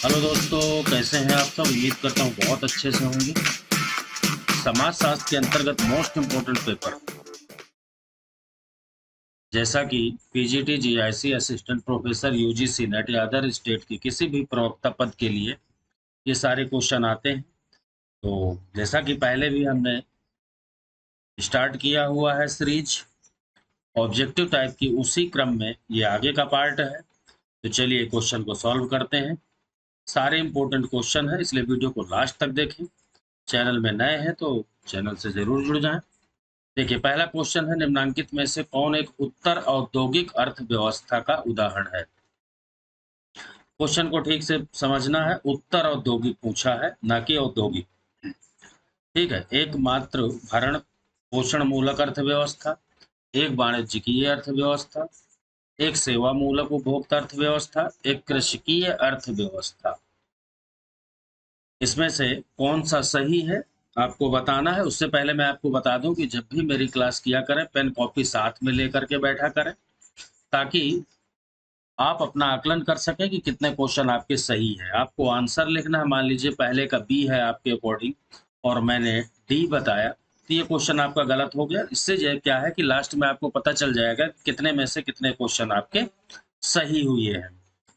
Hello दोस्तों, कैसे हैं आप सब। उम्मीद करता हूँ बहुत अच्छे से होंगे। समाज शास्त्र के अंतर्गत मोस्ट इम्पोर्टेंट पेपर जैसा कि PGT, GIC, assistant professor, UGC net या अदर स्टेट की किसी भी प्रवक्ता पद के लिए ये सारे क्वेश्चन आते हैं। तो जैसा कि पहले भी हमने स्टार्ट किया हुआ है सीरीज ऑब्जेक्टिव टाइप की, उसी क्रम में ये आगे का पार्ट है। तो चलिए क्वेश्चन को सॉल्व करते हैं। सारे इंपॉर्टेंट क्वेश्चन है, इसलिए वीडियो को लास्ट तक देखें। चैनल में नए हैं तो चैनल से जरूर जुड़ जाएं। देखिए, पहला क्वेश्चन है, निम्नलिखित में से कौन एक उत्तर औद्योगिक अर्थव्यवस्था का उदाहरण है। क्वेश्चन को ठीक से समझना है, उत्तर औद्योगिक पूछा है, ना कि औद्योगिक। ठीक है। एक मात्र भरण पोषण मूलक अर्थव्यवस्था, एक वाणिज्यिकीय अर्थव्यवस्था, एक सेवा मूलक उपभोक्ता अर्थव्यवस्था, एक कृषिकीय अर्थव्यवस्था। इसमें से कौन सा सही है आपको बताना है। उससे पहले मैं आपको बता दूं कि जब भी मेरी क्लास किया करें, पेन कॉपी साथ में लेकर के बैठा करें, ताकि आप अपना आकलन कर सकें कि कितने क्वेश्चन आपके सही हैं। आपको आंसर लिखना है। मान लीजिए पहले का बी है आपके अकॉर्डिंग और मैंने डी बताया, तो ये क्वेश्चन आपका गलत हो गया। इससे जो क्या है कि लास्ट में आपको पता चल जाएगा कि कितने में से कितने क्वेश्चन आपके सही हुए हैं।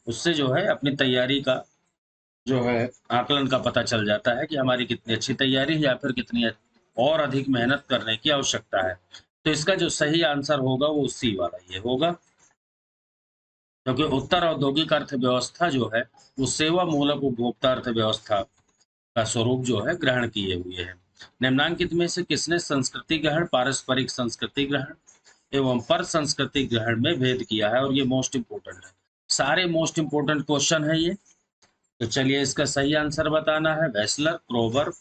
उससे जो है अपनी तैयारी का जो है आकलन का पता चल जाता है कि हमारी कितनी अच्छी तैयारी है या फिर कितनी और अधिक मेहनत करने की आवश्यकता है। तो इसका जो सही आंसर होगा वो सी वाला ये होगा, क्योंकि उत्तर औद्योगिक अर्थव्यवस्था जो है वो सेवा मूलक उपभोक्ता अर्थव्यवस्था का स्वरूप जो है ग्रहण किए हुए है। निम्नांकित में से किसने संस्कृति ग्रहण, पारस्परिक संस्कृति ग्रहण एवं पर संस्कृति ग्रहण में भेद किया है। और ये मोस्ट इंपोर्टेंट है, सारे मोस्ट इंपोर्टेंट क्वेश्चन है ये। तो चलिए इसका सही आंसर बताना है। वेस्लर, क्रोवर,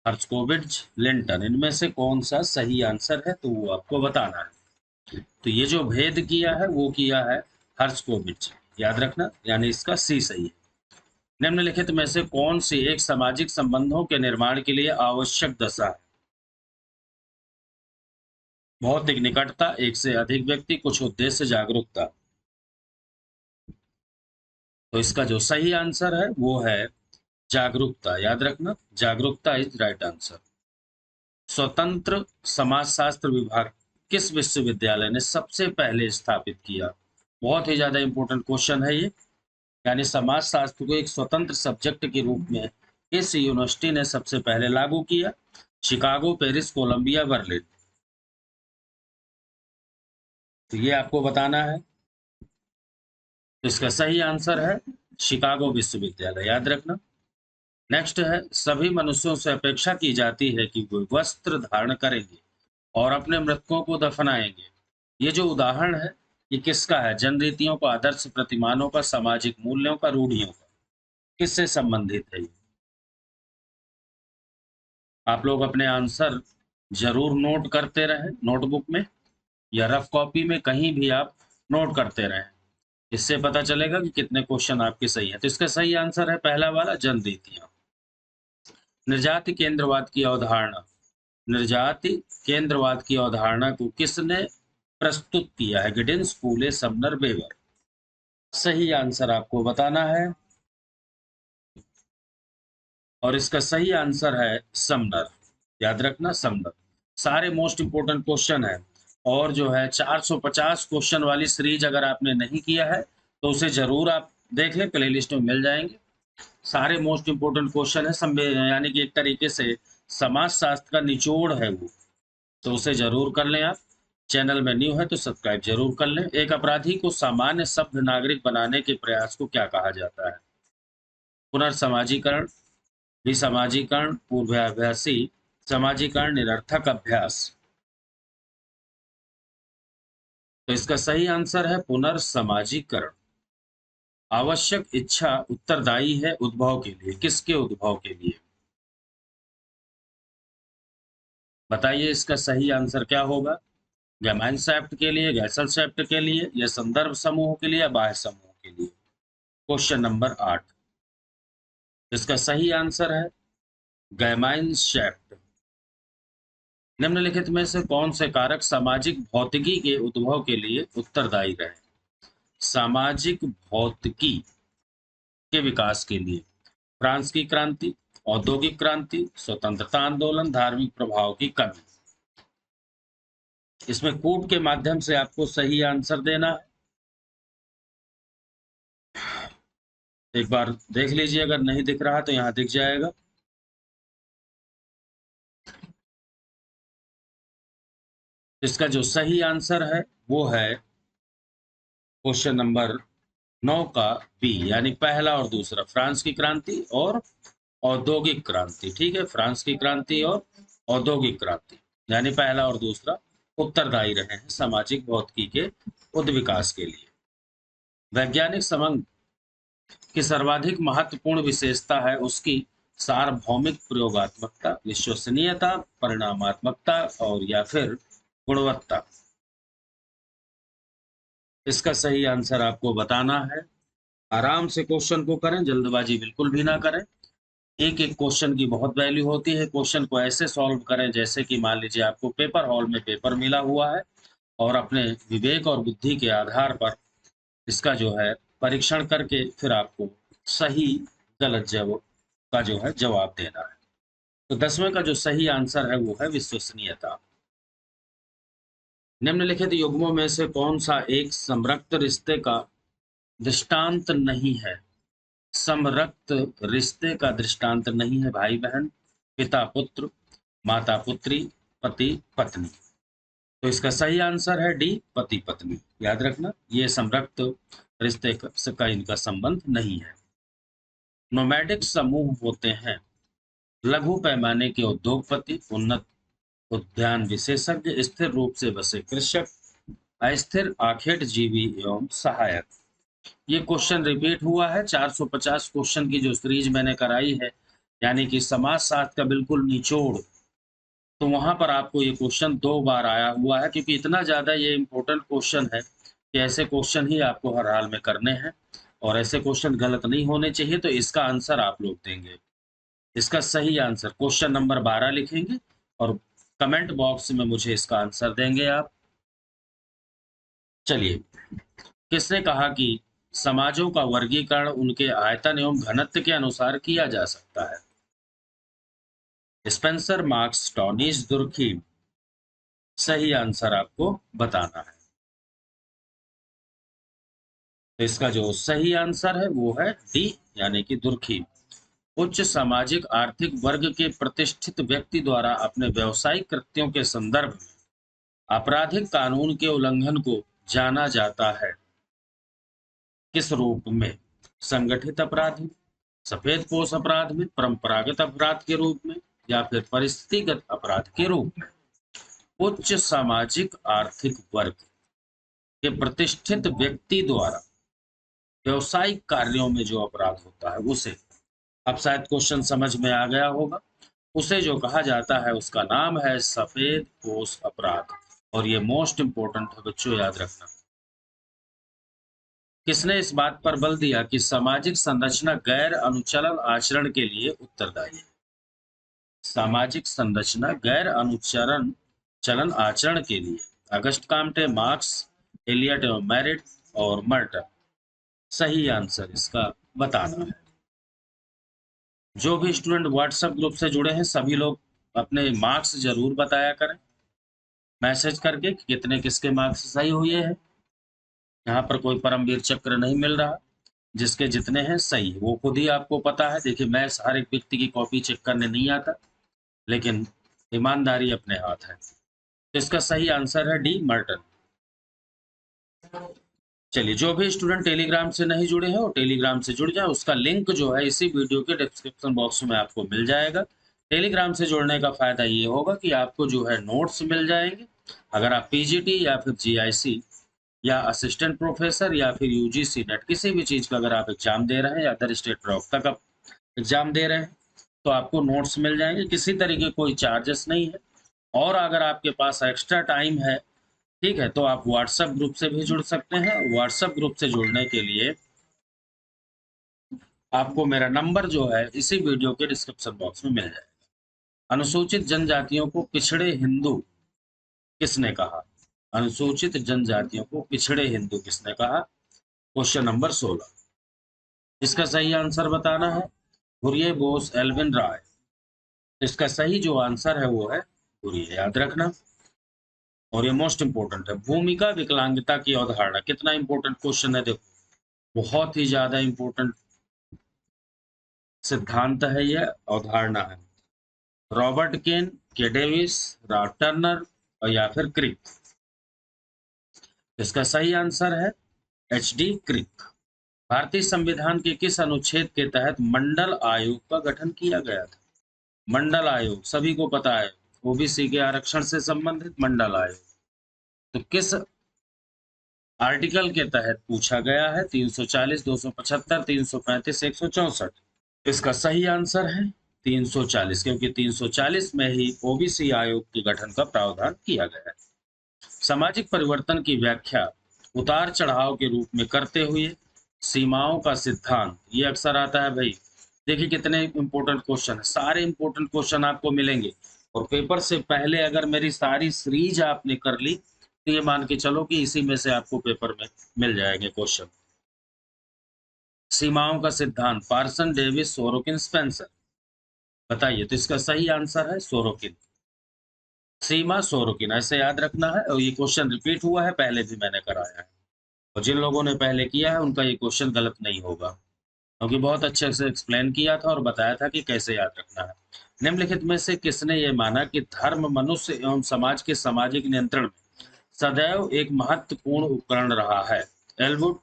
हर्स्कोविट्ज, लिंटन, इनमें से कौन सा सही आंसर है तो वो आपको बताना है। तो ये जो भेद किया है वो किया है हर्स्कोविट्ज, याद रखना, यानी इसका सी सही है। निम्नलिखित में से कौन सी एक सामाजिक संबंधों के निर्माण के लिए आवश्यक दशा है। भौतिक निकटता, एक से अधिक व्यक्ति, कुछ उद्देश्य, जागरूकता। तो इसका जो सही आंसर है वो है जागरूकता, याद रखना, जागरूकता इज राइट आंसर। स्वतंत्र समाजशास्त्र विभाग किस विश्वविद्यालय ने सबसे पहले स्थापित किया। बहुत ही ज्यादा इंपॉर्टेंट क्वेश्चन है ये। यानी समाजशास्त्र को एक स्वतंत्र सब्जेक्ट के रूप में किस यूनिवर्सिटी ने सबसे पहले लागू किया। Chicago, Paris, Columbia, Berlin. तो ये आपको बताना है। तो इसका सही आंसर है शिकागो विश्वविद्यालय, याद रखना। नेक्स्ट है, सभी मनुष्यों से अपेक्षा की जाती है कि वे वस्त्र धारण करेंगे और अपने मृतकों को दफनाएंगे। ये जो उदाहरण है ये किसका है। जन रीतियों का, आदर्श प्रतिमानों का, सामाजिक मूल्यों का, रूढ़ियों का, किससे संबंधित है ये। आप लोग अपने आंसर जरूर नोट करते रहें, नोटबुक में या रफ कॉपी में, कहीं भी आप नोट करते रहें। इससे पता चलेगा कि कितने क्वेश्चन आपके सही हैं। तो इसका सही आंसर है पहला वाला, जन रीतियां। निर्जाति केंद्रवाद की अवधारणा, निर्जाति केंद्रवाद की अवधारणा को किसने प्रस्तुत किया है। गिडिंस, फूले, समनर, वेबर। सही आंसर आपको बताना है और इसका सही आंसर है समनर, याद रखना, समनर। सारे मोस्ट इंपोर्टेंट क्वेश्चन है। और जो है 450 क्वेश्चन वाली सीरीज अगर आपने नहीं किया है तो उसे जरूर आप देख लें, प्लेलिस्ट में मिल जाएंगे। सारे मोस्ट इंपोर्टेंट क्वेश्चन है, यानी कि एक तरीके से समाज शास्त्र का निचोड़ है वो। तो उसे जरूर कर लें आप। चैनल में न्यू है तो सब्सक्राइब जरूर कर लें। एक अपराधी को सामान्य सभ्य नागरिक बनाने के प्रयास को क्या कहा जाता है। पुनर्समाजीकरण, विसमाजीकरण, पूर्वाभ्यासी समाजीकरण, निरर्थक अभ्यास। तो इसका सही आंसर है पुनर्समाजीकरण। आवश्यक इच्छा उत्तरदायी है उद्भव के लिए, किसके उद्भव के लिए बताइए। इसका सही आंसर क्या होगा। गैमाइन सेप्ट के लिए, गैसल सेप्ट के लिए, या संदर्भ समूह के लिए, या बाह्य समूह के लिए। क्वेश्चन नंबर 8, इसका सही आंसर है गैमाइन सेप्ट। निम्नलिखित में से कौन से कारक सामाजिक भौतिकी के उद्भव के लिए उत्तरदायी रहे। सामाजिक भौतिकी के विकास के लिए। फ्रांस की क्रांति, औद्योगिक क्रांति, स्वतंत्रता आंदोलन, धार्मिक प्रभाव की कमी। इसमें कूट के माध्यम से आपको सही आंसर देना है। एक बार देख लीजिए, अगर नहीं दिख रहा तो यहाँ दिख जाएगा। इसका जो सही आंसर है वो है क्वेश्चन नंबर 9 का बी, यानी पहला और दूसरा, फ्रांस की क्रांति और औद्योगिक क्रांति। ठीक है, फ्रांस की क्रांति और औद्योगिक क्रांति, यानी पहला और दूसरा उत्तरदायी रहे हैं सामाजिक भौतिकी के उद्विकास के लिए। वैज्ञानिक समंग की सर्वाधिक महत्वपूर्ण विशेषता है उसकी सार्वभौमिक प्रयोगात्मकता, विश्वसनीयता, परिणामात्मकता और या फिर गुणवत्ता। इसका सही आंसर आपको बताना है। आराम से क्वेश्चन को करें, जल्दबाजी बिल्कुल भी ना करें। एक एक क्वेश्चन की बहुत वैल्यू होती है। क्वेश्चन को ऐसे सॉल्व करें जैसे कि मान लीजिए आपको पेपर हॉल में पेपर मिला हुआ है और अपने विवेक और बुद्धि के आधार पर इसका जो है परीक्षण करके फिर आपको सही गलत जवाब का जो है जवाब देना है। तो 10वें का जो सही आंसर है वो है विश्वसनीयता। निम्नलिखित युग्मों में से कौन सा एक समरक्त रिश्ते का दृष्टांत नहीं है? समरक्त रिश्ते का दृष्टांत नहीं है भाई बहन, पिता पुत्र, माता पुत्री, पति पत्नी। तो इसका सही आंसर है डी, पति पत्नी। याद रखना, ये समरक्त रिश्ते का इनका संबंध नहीं है। नोमैडिक समूह होते हैं लघु पैमाने के उद्योगपति, उन्नत उद्यान विशेषज्ञ, स्थिर रूप से बसे कृषक, अस्थिर आखेट जीवी एवं सहायक। ये क्वेश्चन रिपीट हुआ है। 450 क्वेश्चन की जो सीरीज मैंने कराई है, यानी कि समाजशास्त्र का बिल्कुल निचोड़, तो वहां पर आपको ये क्वेश्चन 2 बार आया हुआ है, क्योंकि इतना ज्यादा ये इंपॉर्टेंट क्वेश्चन है कि ऐसे क्वेश्चन ही आपको हर हाल में करने हैं और ऐसे क्वेश्चन गलत नहीं होने चाहिए। तो इसका आंसर आप लोग देंगे। इसका सही आंसर क्वेश्चन नंबर 12 लिखेंगे और कमेंट बॉक्स में मुझे इसका आंसर देंगे आप। चलिए, किसने कहा कि समाजों का वर्गीकरण उनके आयतन एवं घनत्व के अनुसार किया जा सकता है? Spencer, marks, टॉनिस, Durkheim. सही आंसर आपको बताना है। तो इसका जो सही आंसर है वो है डी, यानी कि दुर्खीम। उच्च सामाजिक आर्थिक वर्ग के प्रतिष्ठित व्यक्ति द्वारा अपने व्यावसायिक कृत्यों के संदर्भ में आपराधिक कानून के उल्लंघन को जाना जाता है किस रूप में? संगठित अपराध में, सफेद पोश अपराध में, परंपरागत अपराध के रूप में या फिर परिस्थितिगत अपराध के रूप में? उच्च सामाजिक आर्थिक वर्ग के प्रतिष्ठित व्यक्ति द्वारा व्यवसायिक कार्यों में जो अपराध होता है उसे, अब शायद क्वेश्चन समझ में आ गया होगा, उसे जो कहा जाता है उसका नाम है सफेद पोश अपराध। और ये मोस्ट इंपोर्टेंट है बच्चों, याद रखना। किसने इस बात पर बल दिया कि सामाजिक संरचना गैर अनुचलन आचरण के लिए उत्तरदायी है? सामाजिक संरचना गैर अनुचरण चलन आचरण के लिए अगस्ट काम्टे, मार्क्स, एलियट एवं मैरिट और मर्टन। सही आंसर इसका बताना है। जो भी स्टूडेंट व्हाट्सएप ग्रुप से जुड़े हैं सभी लोग अपने मार्क्स जरूर बताया करें मैसेज करके कि कितने किसके मार्क्स सही हुए हैं। यहाँ पर कोई परमवीर चक्र नहीं मिल रहा, जिसके जितने हैं सही वो खुद ही आपको पता है। देखिए, मैं हर एक व्यक्ति की कॉपी चेक करने नहीं आता, लेकिन ईमानदारी अपने हाथ है। तो इसका सही आंसर है डी, मर्टन। चलिए, जो भी स्टूडेंट टेलीग्राम से नहीं जुड़े हैं वो टेलीग्राम से जुड़ जाए। उसका लिंक जो है इसी वीडियो के डिस्क्रिप्शन बॉक्स में आपको मिल जाएगा। टेलीग्राम से जुड़ने का फायदा ये होगा कि आपको जो है नोट्स मिल जाएंगे। अगर आप पीजीटी या फिर जीआईसी या असिस्टेंट प्रोफेसर या फिर यूजीसी नेट किसी भी चीज का अगर आप एग्जाम दे रहे हैं या अदर स्टेट प्रवक्ता का एग्जाम दे रहे हैं तो आपको नोट्स मिल जाएंगे। किसी तरीके कोई चार्जेस नहीं है। और अगर आपके पास एक्स्ट्रा टाइम है, ठीक है, तो आप व्हाट्सएप ग्रुप से भी जुड़ सकते हैं। व्हाट्सएप ग्रुप से जुड़ने के लिए आपको मेरा नंबर जो है इसी वीडियो के डिस्क्रिप्शन बॉक्स में मिल जाएगा। अनुसूचित जनजातियों को पिछड़े हिंदू किसने कहा? अनुसूचित जनजातियों को पिछड़े हिंदू किसने कहा? Question number 16। इसका सही आंसर बताना है हुर्ये बोस एल्विन राय। इसका सही जो आंसर है वो है हुर्ये, याद रखना। और ये मोस्ट इंपॉर्टेंट है, भूमिका विकलांगता की अवधारणा। कितना इंपॉर्टेंट क्वेश्चन है देखो, बहुत ही ज्यादा इंपॉर्टेंट सिद्धांत है, ये अवधारणा है। रॉबर्ट केन, के डेविस, रॉब टर्नर और या फिर क्रिक। इसका सही आंसर है एच डी क्रिक। भारतीय संविधान के किस अनुच्छेद के तहत मंडल आयोग का गठन किया गया था? मंडल आयोग सभी को पता है, ओबीसी के आरक्षण से संबंधित मंडल आयोग। तो किस आर्टिकल के तहत पूछा गया है? 340, 275, 335, 164। इसका सही आंसर है 340, क्योंकि 340 में ही ओबीसी आयोग के गठन का प्रावधान किया गया है। सामाजिक परिवर्तन की व्याख्या उतार चढ़ाव के रूप में करते हुए सीमाओं का सिद्धांत, ये अक्सर आता है भाई। देखिए कितने इंपॉर्टेंट क्वेश्चन है, सारे इंपॉर्टेंट क्वेश्चन आपको मिलेंगे। और पेपर से पहले अगर मेरी सारी सीरीज आपने कर ली तो ये मान के चलो कि इसी में से आपको पेपर में मिल जाएंगे क्वेश्चन। सीमाओं का सिद्धांत, पार्सन, डेविस, सोरोकिन, स्पेंसर। बताइए, तो इसका सही आंसर है सोरोकिन। सीमा सोरोकिन, ऐसे याद रखना है। और ये क्वेश्चन रिपीट हुआ है, पहले भी मैंने कराया है। और जिन लोगों ने पहले किया है उनका ये क्वेश्चन गलत नहीं होगा, क्योंकि बहुत अच्छे से एक्सप्लेन किया था और बताया था कि कैसे याद रखना है। निम्नलिखित में से किसने ये माना कि धर्म मनुष्य एवं समाज के सामाजिक नियंत्रण में सदैव एक महत्वपूर्ण उपकरण रहा है? एलवुड,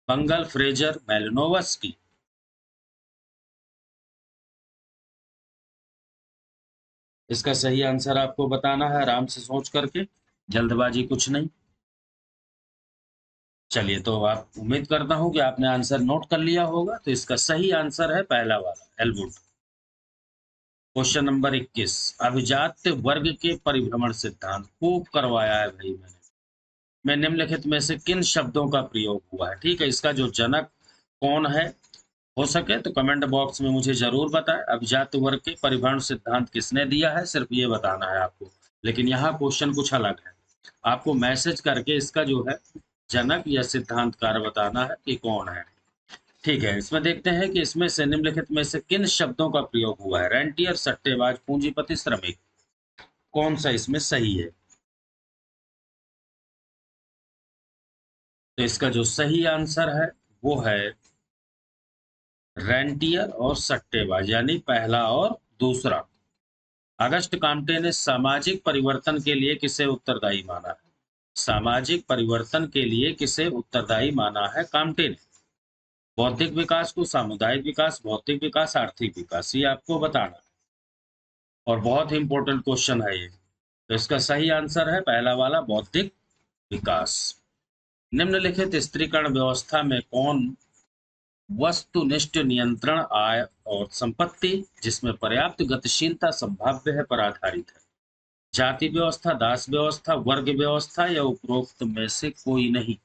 बंगल, फ्रेजर, मेलिनोवस्की। इसका सही आंसर आपको बताना है आराम से सोच करके, जल्दबाजी कुछ नहीं। चलिए, तो आप उम्मीद करता हूं कि आपने आंसर नोट कर लिया होगा। तो इसका सही आंसर है पहला वाला, एलवुड। क्वेश्चन नंबर 21, अभिजात्य वर्ग के परिभ्रमण सिद्धांत खूब करवाया है भाई मैंने। मैं निम्नलिखित में से किन शब्दों का प्रयोग हुआ है? ठीक है, इसका जो जनक कौन है, हो सके तो कमेंट बॉक्स में मुझे जरूर बताएं। अभिजात्य वर्ग के परिभ्रमण सिद्धांत किसने दिया है, सिर्फ ये बताना है आपको। लेकिन यहाँ क्वेश्चन कुछ अलग है, आपको मैसेज करके इसका जो है जनक या सिद्धांतकार बताना है कि कौन है। ठीक है, इसमें देखते हैं कि इसमें से निम्नलिखित में से किन शब्दों का प्रयोग हुआ है? रेंटियर, सट्टेबाज, पूंजीपति, श्रमिक। कौन सा इसमें सही है? तो इसका जो सही आंसर है वो है रेंटियर और सट्टेबाज, यानी पहला और दूसरा। अगस्ट काम्टे ने सामाजिक परिवर्तन के लिए किसे उत्तरदायी माना है? सामाजिक परिवर्तन के लिए किसे उत्तरदायी माना है काम्टे ने? बौद्धिक विकास को, सामुदायिक विकास, भौतिक विकास, आर्थिक विकास, ये आपको बताना है। और बहुत ही इंपॉर्टेंट क्वेश्चन है ये। तो इसका सही आंसर है पहला वाला, बौद्धिक विकास। निम्नलिखित स्त्रीकरण व्यवस्था में कौन वस्तुनिष्ठ नियंत्रण आय और संपत्ति जिसमें पर्याप्त गतिशीलता संभाव्य है पर आधारित है? जाति व्यवस्था, दास व्यवस्था, वर्ग व्यवस्था या उपरोक्त में से कोई नहीं?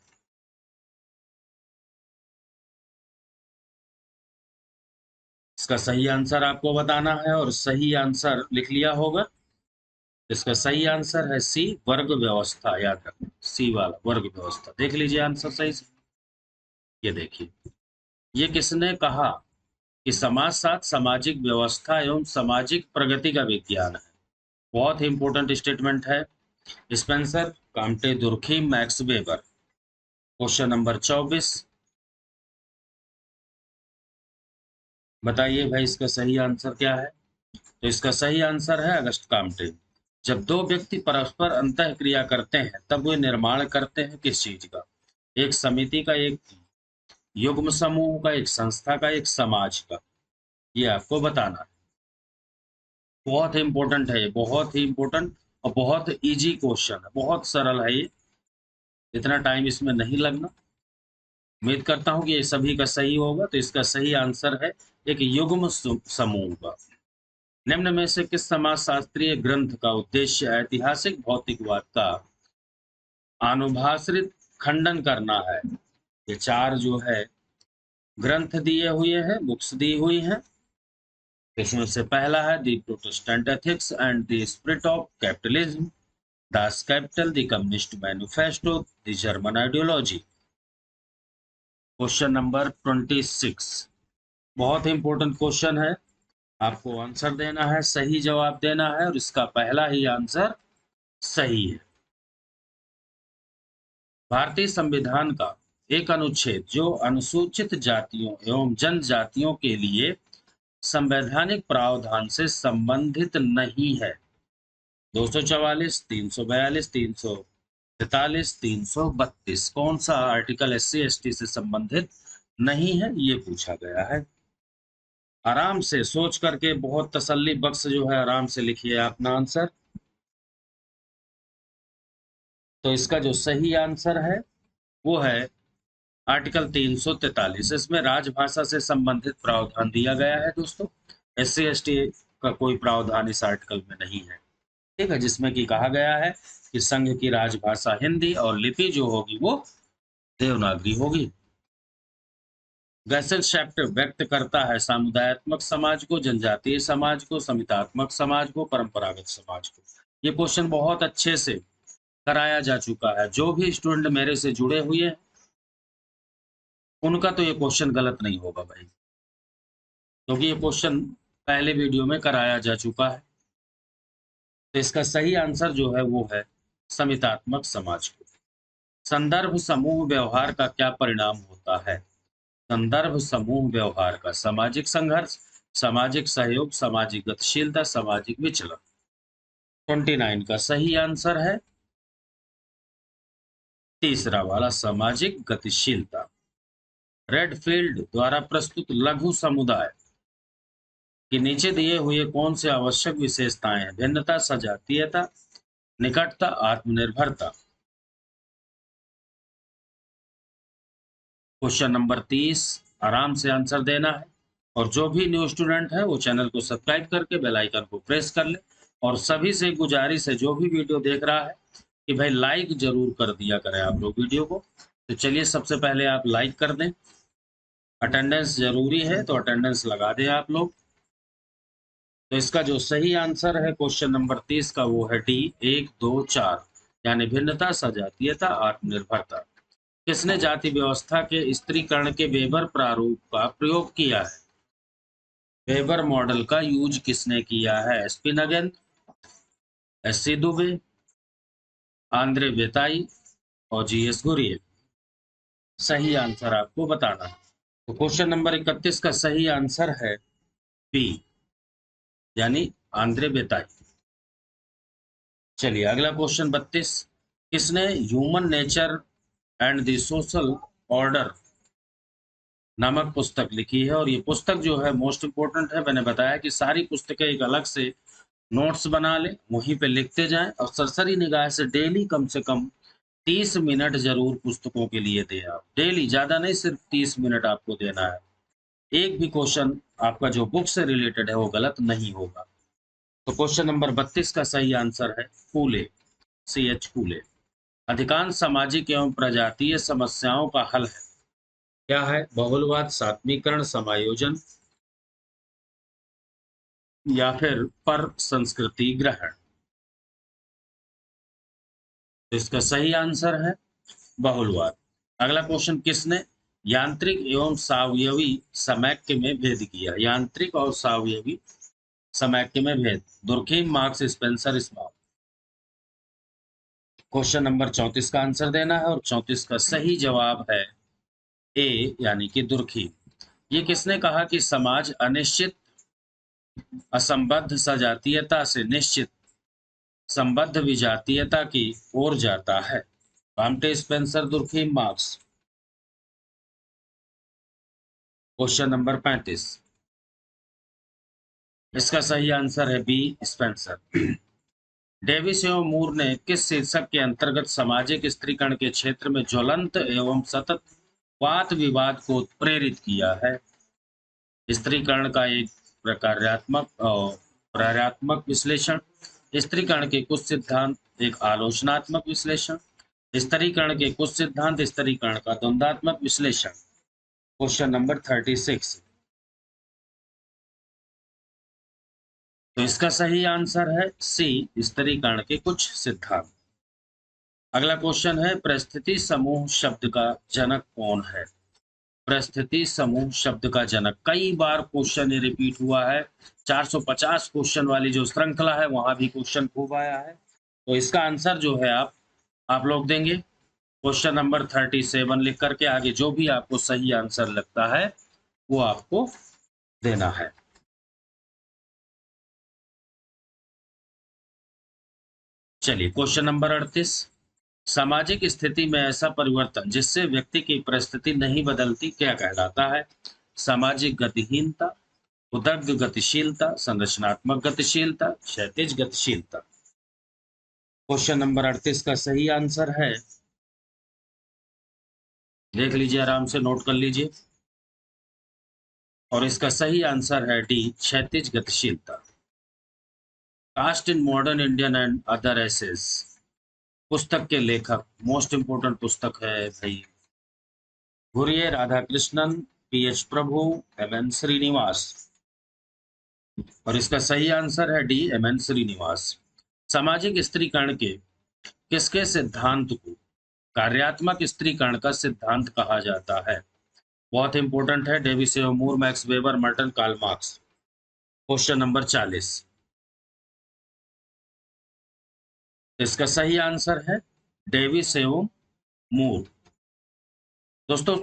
इसका सही आंसर आपको बताना है और सही आंसर लिख लिया होगा। इसका सही आंसर है सी, वर्ग व्यवस्था। याद रखना, सी वाला वर्ग व्यवस्था। देख लीजिए आंसर सही से। ये देखिए, ये किसने कहा कि समाजशास्त्र सामाजिक व्यवस्था एवं सामाजिक प्रगति का विज्ञान है? बहुत ही इंपॉर्टेंट स्टेटमेंट है। Spencer, Comte, Durkheim, Max Weber. Question number 24, बताइए भाई इसका सही आंसर क्या है? तो इसका सही आंसर है अगस्त काम्टे। जब दो व्यक्ति परस्पर अंतः क्रिया करते हैं तब वे निर्माण करते हैं किस चीज का? एक समिति का, एक युग्म समूह का, एक संस्था का, एक समाज का। ये आपको बताना है। बहुत ही इंपॉर्टेंट है ये, बहुत ही इंपॉर्टेंट और बहुत इजी क्वेश्चन है, बहुत सरल है ये। इतना टाइम इसमें नहीं लगना। उम्मीद करता हूं कि ये सभी का सही होगा। तो इसका सही आंसर है एक युग्म समूह का। निम्न में से किस समाजशास्त्रीय ग्रंथ का उद्देश्य ऐतिहासिक भौतिकवाद का अनुभाषित खंडन करना है? ये चार जो है ग्रंथ दिए हुए हैं, बुक्स दी हुई हैं। इसमें से पहला है the Protestant ethics and the spirit of capitalism, Das Kapital, The Communist Manifesto, The German Ideology। Question number 26, बहुत ही इंपॉर्टेंट क्वेश्चन है, आपको आंसर देना है, सही जवाब देना है, और इसका पहला ही आंसर सही है। भारतीय संविधान का एक अनुच्छेद जो अनुसूचित जातियों एवं जनजातियों के लिए संवैधानिक प्रावधान से संबंधित नहीं है। 244, 342, 343, 332 कौन सा आर्टिकल SC/ST से संबंधित नहीं है, ये पूछा गया है। आराम से सोच करके, बहुत तसल्ली बख्श जो है, आराम से लिखिए अपना आंसर। तो इसका जो सही आंसर है वो है आर्टिकल 343। इसमें राजभाषा से संबंधित प्रावधान दिया गया है दोस्तों। SC/ST का कोई प्रावधान इस आर्टिकल में नहीं है, ठीक है, जिसमें कि कहा गया है कि संघ की राजभाषा हिंदी और लिपि जो होगी वो देवनागरी होगी। गैसेल व्यक्त करता है सामुदायात्मक समाज को, जनजातीय समाज को, समितात्मक समाज को, परंपरागत समाज को। ये क्वेश्चन बहुत अच्छे से कराया जा चुका है। जो भी स्टूडेंट मेरे से जुड़े हुए हैं उनका तो ये क्वेश्चन गलत नहीं होगा भाई, क्योंकि ये क्वेश्चन पहले वीडियो में कराया जा चुका है। तो इसका सही आंसर जो है वो है समितात्मक समाज को। संदर्भ समूह व्यवहार का क्या परिणाम होता है? संदर्भ समूह व्यवहार का सामाजिक संघर्ष, सामाजिक सहयोग, सामाजिक गतिशीलता, सामाजिक विचलन। 29 का सही आंसर है तीसरा वाला, सामाजिक गतिशीलता। रेडफील्ड द्वारा प्रस्तुत लघु समुदाय के नीचे दिए हुए कौन से आवश्यक विशेषताएं हैं? भिन्नता, सजातीयता, निकटता, आत्मनिर्भरता। क्वेश्चन नंबर 30, आराम से आंसर देना है, और जो भी न्यू स्टूडेंट है वो चैनल को सब्सक्राइब करके बेल आइकन को प्रेस कर ले। और सभी से गुजारिश है, जो भी वीडियो देख रहा है, कि भाई लाइक जरूर कर दिया करें आप लोग वीडियो को। तो चलिए सबसे पहले आप लाइक कर दें, अटेंडेंस जरूरी है तो अटेंडेंस लगा दें आप लोग। तो इसका जो सही आंसर है क्वेश्चन नंबर 30 का वो है डी, 1, 2, 4, यानी भिन्नता, सजातीयता, आत्मनिर्भरता। किसने जाति व्यवस्था के स्त्रीकरण के वेबर प्रारूप का प्रयोग किया है? वेबर मॉडल का यूज किसने किया है? SP Nagendra, SC Dubey, Andre Beteille और GS घुरिये। सही आंसर आपको बताना है। तो क्वेश्चन नंबर 31 का सही आंसर है बी, यानी आंद्रे बेताई। चलिए अगला क्वेश्चन 32, किसने human nature and the social order नामक पुस्तक लिखी है? और ये पुस्तक जो है मोस्ट इंपोर्टेंट है। मैंने बताया कि सारी पुस्तकें एक अलग से नोट्स बना लें, वहीं पे लिखते जाएं, और सरसरी निगाह से डेली कम से कम 30 मिनट जरूर पुस्तकों के लिए दें आप। डेली, ज़्यादा नहीं, सिर्फ 30 मिनट आपको देना है। एक भी क्वेश्चन आपका जो बुक से रिलेटेड है वो गलत नहीं होगा। तो क्वेश्चन नंबर 32 का सही आंसर है फूले, CH फूले। अधिकांश सामाजिक एवं प्रजातीय समस्याओं का हल है, क्या है? बहुलवाद, सात्मीकरण, समायोजन, या फिर पर संस्कृति ग्रहण। तो इसका सही आंसर है बहुलवाद। अगला क्वेश्चन, किसने यांत्रिक एवं सावयवी समैक्य में भेद किया? यांत्रिक और सावयवी समैक्य में भेद, Durkheim, marks, Spencer, small. Question number 34 का आंसर देना है, और 34 का सही जवाब है ए, यानी कि दुर्खीम। ये किसने कहा कि समाज अनिश्चित असंबद्ध सजातीयता से निश्चित संबद्ध विजातीयता की ओर जाता है? बाम्टे, Spencer, Durkheim, Marx. Question number 35, इसका सही आंसर है बी, स्पेंसर। डेविस एवं मूर ने किस शीर्षक के अंतर्गत सामाजिक स्त्रीकरण के क्षेत्र में ज्वलंत एवं सतत वाद विवाद को प्रेरित किया है? स्त्रीकरण का एक प्रकार्यात्मक और प्रक्रियात्मक विश्लेषण, स्त्रीकरण के कुछ सिद्धांत, एक आलोचनात्मक विश्लेषण, स्त्रीकरण के कुछ सिद्धांत, स्त्रीकरण का द्वंद्वात्मक विश्लेषण। क्वेश्चन नंबर 36, तो इसका सही आंसर है सी, स्त्रीकरण के कुछ सिद्धांत। अगला क्वेश्चन है, परिस्थिति समूह शब्द का जनक कौन है? परिस्थिति समूह शब्द का जनक। कई बार क्वेश्चन ये रिपीट हुआ है, 450 क्वेश्चन वाली जो श्रृंखला है वहां भी क्वेश्चन खूब आया है। तो इसका आंसर जो है आप लोग देंगे क्वेश्चन नंबर 37 लिख करके, आगे जो भी आपको सही आंसर लगता है वो आपको देना है। चलिए क्वेश्चन नंबर 38, सामाजिक स्थिति में ऐसा परिवर्तन जिससे व्यक्ति की परिस्थिति नहीं बदलती क्या कहलाता है? सामाजिक गतिहीनता, उदग्ध गतिशीलता, संरचनात्मक गतिशीलता, क्षैतिज गतिशीलता। क्वेश्चन नंबर 38 का सही आंसर है, देख लीजिए आराम से नोट कर लीजिए, और इसका सही आंसर है डी, क्षैतिज गतिशीलता। Caste in modern Indian and other essays पुस्तक के लेखक, मोस्ट इंपोर्टेंट पुस्तक है भाई, घुरिये राधाकृष्णन, पीएच प्रभु, एमएन श्रीनिवास, और इसका सही आंसर है डी, एमएन श्रीनिवास। सामाजिक स्त्रीकरण के किसके सिद्धांत को कार्यात्मक स्त्रीकरण का सिद्धांत कहा जाता है? बहुत इंपॉर्टेंट है, डेवी सेव Moore, Max Weber, Merton, Karl Marx. Question number 40, इसका सही आंसर है डेवी सेव मूर। दोस्तों,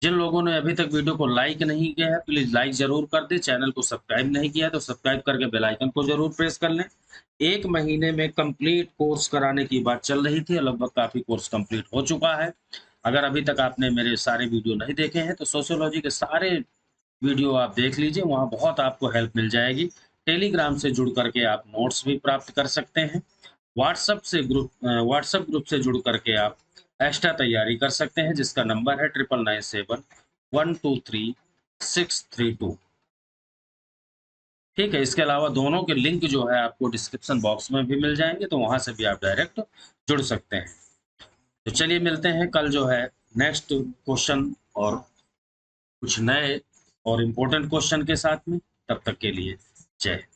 जिन लोगों ने अभी तक वीडियो को लाइक नहीं किया है प्लीज लाइक जरूर कर दें, चैनल को सब्सक्राइब नहीं किया तो सब्सक्राइब करके बेल आइकन को जरूर प्रेस कर लें। 1 महीने में कंप्लीट कोर्स कराने की बात चल रही थी, लगभग काफी कोर्स कंप्लीट हो चुका है। अगर अभी तक आपने मेरे सारे वीडियो नहीं देखे हैं तो सोशियोलॉजी के सारे वीडियो आप देख लीजिए, वहाँ बहुत आपको हेल्प मिल जाएगी। टेलीग्राम से जुड़ करके आप नोट्स भी प्राप्त कर सकते हैं। व्हाट्सएप ग्रुप से जुड़ करके आप एक्स्ट्रा तैयारी कर सकते हैं, जिसका नंबर है 9997123632। ठीक है, इसके अलावा दोनों के लिंक जो है आपको डिस्क्रिप्शन बॉक्स में भी मिल जाएंगे, तो वहां से भी आप डायरेक्ट जुड़ सकते हैं। तो चलिए मिलते हैं कल जो है नेक्स्ट क्वेश्चन और कुछ नए और इम्पोर्टेंट क्वेश्चन के साथ में। तब तक के लिए जय हिंद।